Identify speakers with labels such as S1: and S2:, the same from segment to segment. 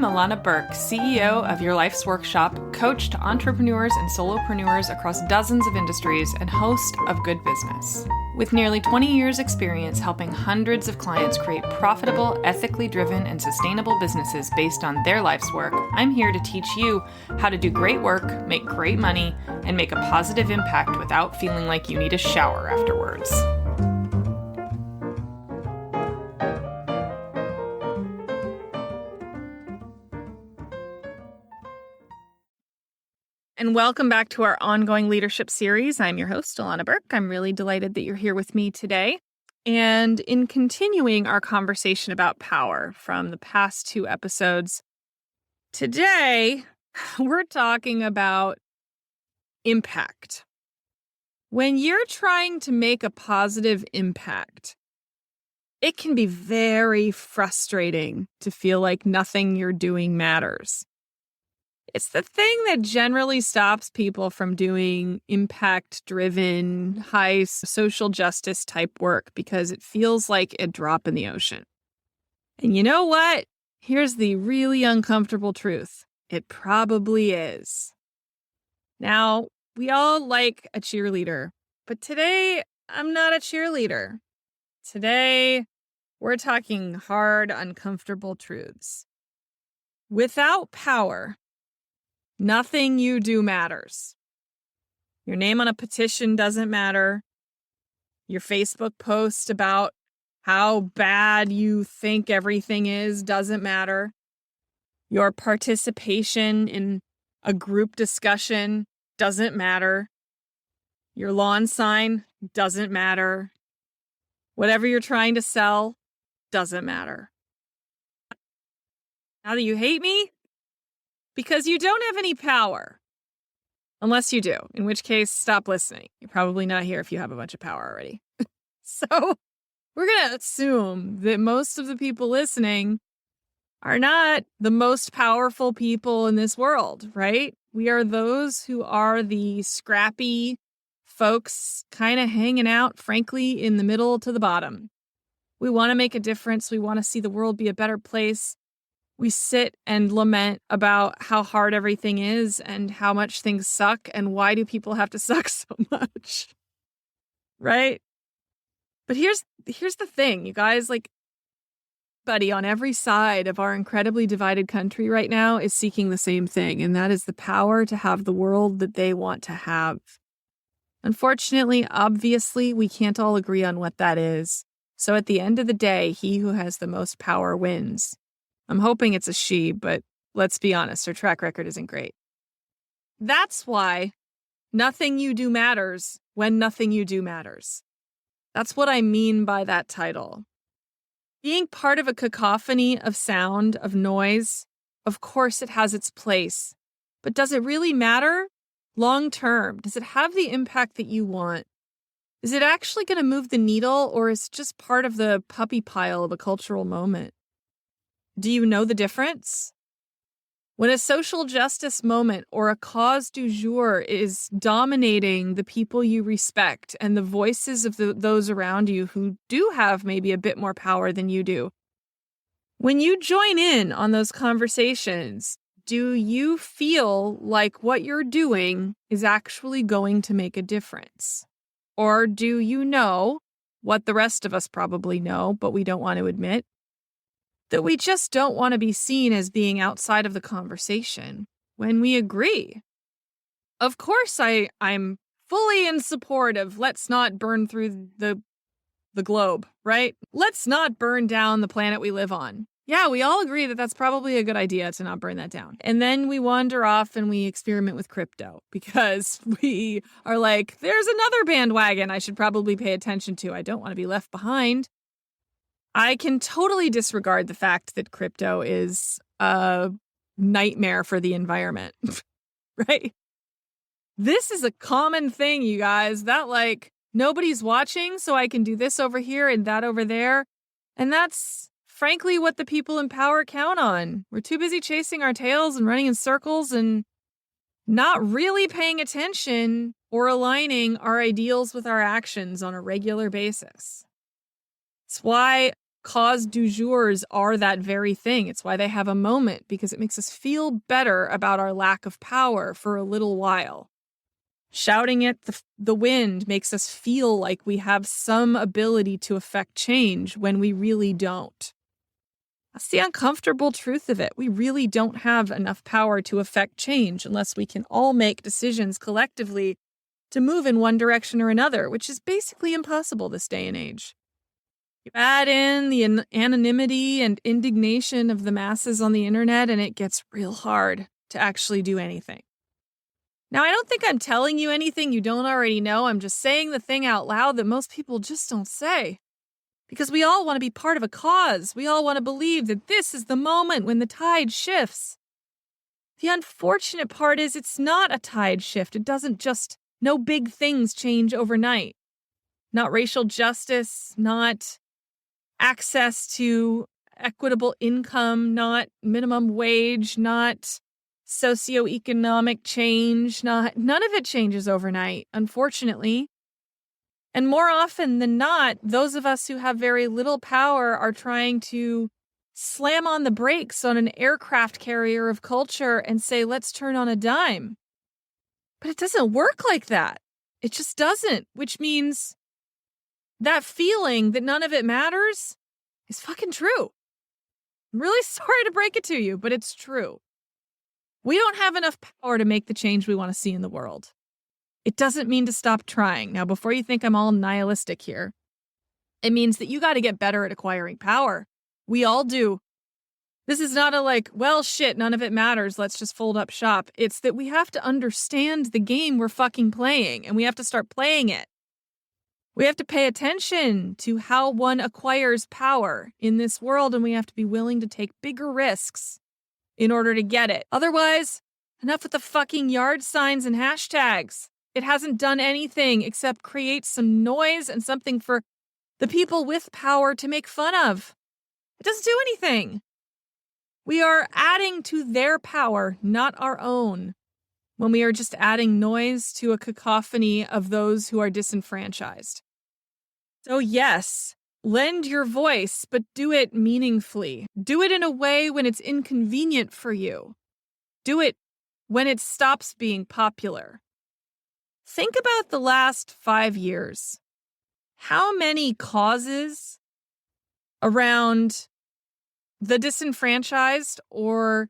S1: Illana Burk, CEO of Your Life's Workshop, coach to entrepreneurs and solopreneurs across dozens of industries, and host of Good Business. With nearly 20 years' experience helping hundreds of clients create profitable, ethically driven, and sustainable businesses based on their life's work, I'm here to teach you how to do great work, make great money, and make a positive impact without feeling like you need a shower afterwards. And welcome back to our ongoing leadership series. I'm your host, Illana Burk. I'm really delighted that you're here with me today. And in continuing our conversation about power from the past two episodes, today we're talking about impact. When you're trying to make a positive impact, it can be very frustrating to feel like nothing you're doing matters. It's the thing that generally stops people from doing impact-driven, high social justice type work because it feels like a drop in the ocean. And you know what? Here's the really uncomfortable truth. It probably is. Now, we all like a cheerleader, but today I'm not a cheerleader. Today, we're talking hard, uncomfortable truths. Without power, nothing you do matters. Your name on a petition doesn't matter. Your Facebook post about how bad you think everything is doesn't matter. Your participation in a group discussion doesn't matter. Your lawn sign doesn't matter. Whatever you're trying to sell doesn't matter. Now that you hate me, because you don't have any power. Unless you do, in which case, stop listening. You're probably not here if you have a bunch of power already. So we're going to assume that most of the people listening are not the most powerful people in this world, right? We are those who are the scrappy folks kind of hanging out, frankly, in the middle to the bottom. We want to make a difference. We want to see the world be a better place. We sit and lament about how hard everything is and how much things suck and why do people have to suck so much, right? But here's the thing, you guys, like, buddy, on every side of our incredibly divided country right now is seeking the same thing, and that is the power to have the world that they want to have. Unfortunately, obviously, we can't all agree on what that is. So at the end of the day, he who has the most power wins. I'm hoping it's a she, but let's be honest, her track record isn't great. That's why nothing you do matters when nothing you do matters. That's what I mean by that title. Being part of a cacophony of sound, of noise, of course it has its place. But does it really matter long term? Does it have the impact that you want? Is it actually going to move the needle, or is it just part of the puppy pile of a cultural moment? Do you know the difference? When a social justice moment or a cause du jour is dominating the people you respect and the voices of those around you who do have maybe a bit more power than you do, when you join in on those conversations, do you feel like what you're doing is actually going to make a difference? Or do you know what the rest of us probably know, but we don't want to admit? That we just don't want to be seen as being outside of the conversation when we agree. Of course, I'm fully in support of let's not burn through the globe, right? Let's not burn down the planet we live on. Yeah, we all agree that that's probably a good idea to not burn that down. And then we wander off and we experiment with crypto because we are like, there's another bandwagon I should probably pay attention to. I don't want to be left behind. I can totally disregard the fact that crypto is a nightmare for the environment, right? This is a common thing, you guys, that like nobody's watching, so I can do this over here and that over there. And that's frankly what the people in power count on. We're too busy chasing our tails and running in circles and not really paying attention or aligning our ideals with our actions on a regular basis. It's why cause du jours are that very thing. It's why they have a moment, because it makes us feel better about our lack of power for a little while. Shouting at the wind makes us feel like we have some ability to affect change when we really don't. That's the uncomfortable truth of it. We really don't have enough power to affect change unless we can all make decisions collectively to move in one direction or another, which is basically impossible this day and age. You add in the anonymity and indignation of the masses on the internet, and it gets real hard to actually do anything. Now, I don't think I'm telling you anything you don't already know. I'm just saying the thing out loud that most people just don't say. Because we all want to be part of a cause. We all want to believe that this is the moment when the tide shifts. The unfortunate part is it's not a tide shift. It doesn't just, no big things change overnight. Not racial justice, not access to equitable income, not minimum wage, not socioeconomic change, none of it changes overnight, unfortunately. And more often than not, those of us who have very little power are trying to slam on the brakes on an aircraft carrier of culture and say, let's turn on a dime. But it doesn't work like that. It just doesn't, which means that feeling that none of it matters is fucking true. I'm really sorry to break it to you, but it's true. We don't have enough power to make the change we want to see in the world. It doesn't mean to stop trying. Now, before you think I'm all nihilistic here, it means that you got to get better at acquiring power. We all do. This is not a like, well, shit, none of it matters, let's just fold up shop. It's that we have to understand the game we're fucking playing, and we have to start playing it. We have to pay attention to how one acquires power in this world, and we have to be willing to take bigger risks in order to get it. Otherwise, enough with the fucking yard signs and hashtags. It hasn't done anything except create some noise and something for the people with power to make fun of. It doesn't do anything. We are adding to their power, not our own, when we are just adding noise to a cacophony of those who are disenfranchised. So yes, lend your voice, but do it meaningfully. Do it in a way when it's inconvenient for you. Do it when it stops being popular. Think about the last 5 years. How many causes around the disenfranchised or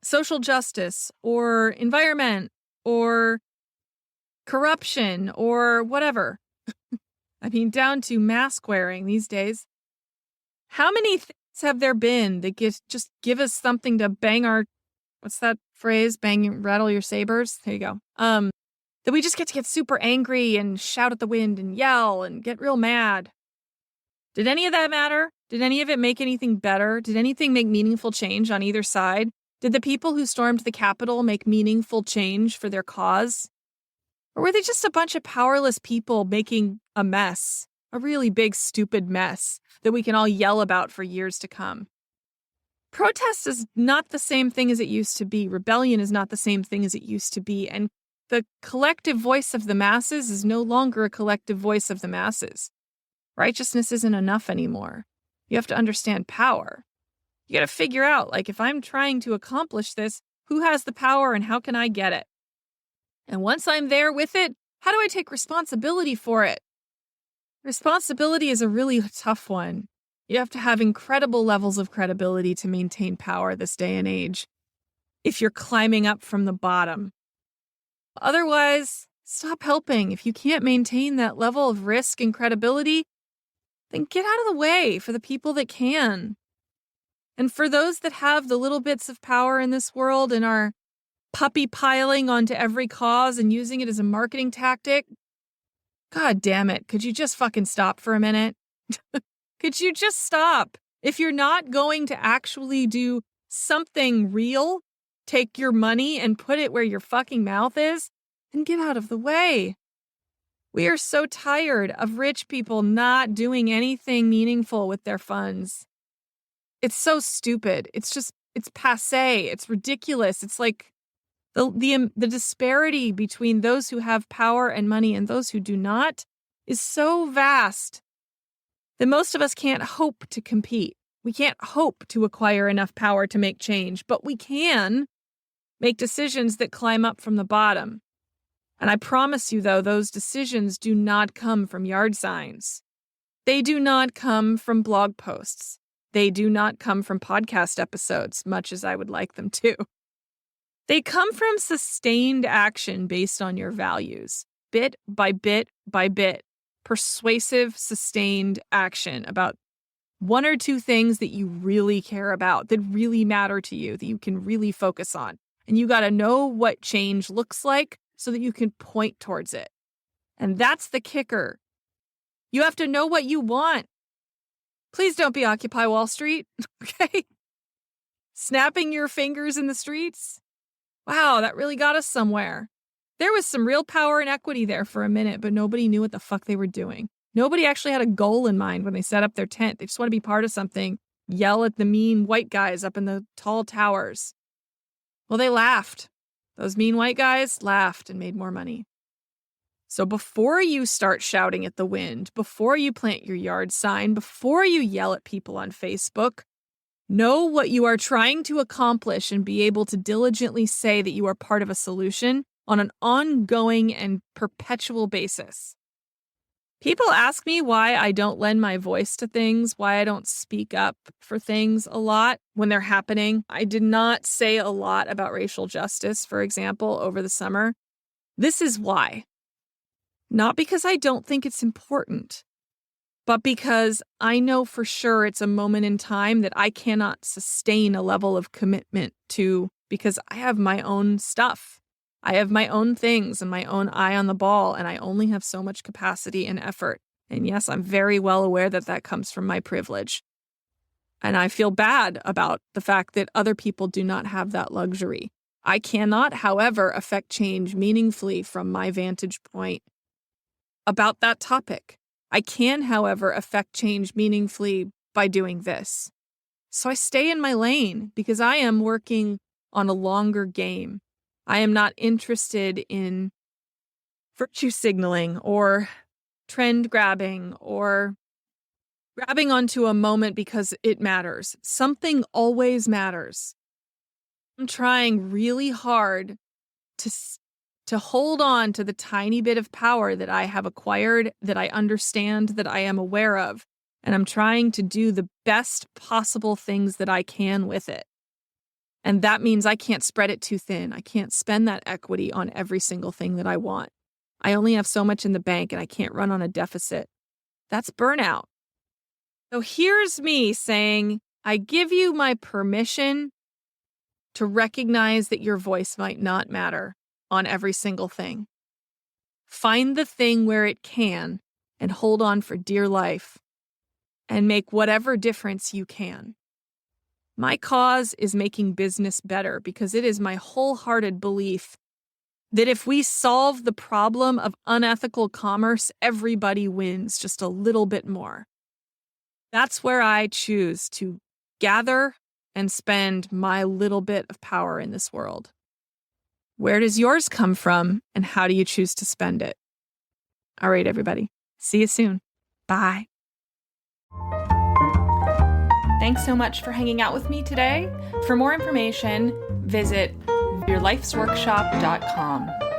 S1: social justice or environment or corruption or whatever, I mean, down to mask wearing these days, how many things have there been that just give us something to bang our, what's that phrase? Rattle your sabers? There you go. That we just get to get super angry and shout at the wind and yell and get real mad. Did any of that matter? Did any of it make anything better? Did anything make meaningful change on either side? Did the people who stormed the Capitol make meaningful change for their cause? Or were they just a bunch of powerless people making a mess? A really big, stupid mess that we can all yell about for years to come? Protest is not the same thing as it used to be. Rebellion is not the same thing as it used to be. And the collective voice of the masses is no longer a collective voice of the masses. Righteousness isn't enough anymore. You have to understand power. You got to figure out, like, if I'm trying to accomplish this, who has the power and how can I get it? And once I'm there with it, how do I take responsibility for it? Responsibility is a really tough one. You have to have incredible levels of credibility to maintain power this day and age if you're climbing up from the bottom. Otherwise, stop helping. If you can't maintain that level of risk and credibility, then get out of the way for the people that can. And for those that have the little bits of power in this world and are puppy piling onto every cause and using it as a marketing tactic, God damn it, could you just fucking stop for a minute? Could you just stop? If you're not going to actually do something real, take your money and put it where your fucking mouth is, then get out of the way. We are so tired of rich people not doing anything meaningful with their funds. It's so stupid. It's passé. It's ridiculous. It's like the disparity between those who have power and money and those who do not is so vast then most of us can't hope to compete. We can't hope to acquire enough power to make change, but we can make decisions that climb up from the bottom. And I promise you, though, those decisions do not come from yard signs. They do not come from blog posts. They do not come from podcast episodes, much as I would like them to. They come from sustained action based on your values, bit by bit by bit, persuasive, sustained action about one or two things that you really care about, that really matter to you, that you can really focus on. And you got to know what change looks like so that you can point towards it. And that's the kicker. You have to know what you want. Please don't be Occupy Wall Street, okay? Snapping your fingers in the streets. Wow, that really got us somewhere. There was some real power and equity there for a minute, but nobody knew what the fuck they were doing. Nobody actually had a goal in mind when they set up their tent. They just want to be part of something, yell at the mean white guys up in the tall towers. Well, they laughed. Those mean white guys laughed and made more money. So before you start shouting at the wind, before you plant your yard sign, before you yell at people on Facebook, know what you are trying to accomplish and be able to diligently say that you are part of a solution on an ongoing and perpetual basis. People ask me why I don't lend my voice to things, why I don't speak up for things a lot when they're happening. I did not say a lot about racial justice, for example, over the summer. This is why. Not because I don't think it's important, but because I know for sure it's a moment in time that I cannot sustain a level of commitment to because I have my own stuff. I have my own things and my own eye on the ball, and I only have so much capacity and effort. And yes, I'm very well aware that that comes from my privilege. And I feel bad about the fact that other people do not have that luxury. I cannot, however, affect change meaningfully from my vantage point about that topic. I can, however, affect change meaningfully by doing this. So I stay in my lane because I am working on a longer game. I am not interested in virtue signaling or trend grabbing or grabbing onto a moment because it matters. Something always matters. I'm trying really hard to hold on to the tiny bit of power that I have acquired, that I understand, that I am aware of, and I'm trying to do the best possible things that I can with it. And that means I can't spread it too thin. I can't spend that equity on every single thing that I want. I only have so much in the bank and I can't run on a deficit. That's burnout. So here's me saying, I give you my permission to recognize that your voice might not matter on every single thing. Find the thing where it can and hold on for dear life and make whatever difference you can. My cause is making business better because it is my wholehearted belief that if we solve the problem of unethical commerce, everybody wins just a little bit more. That's where I choose to gather and spend my little bit of power in this world. Where does yours come from, and how do you choose to spend it? All right, everybody. See you soon. Bye. Thanks so much for hanging out with me today. For more information, visit yourlifesworkshop.com.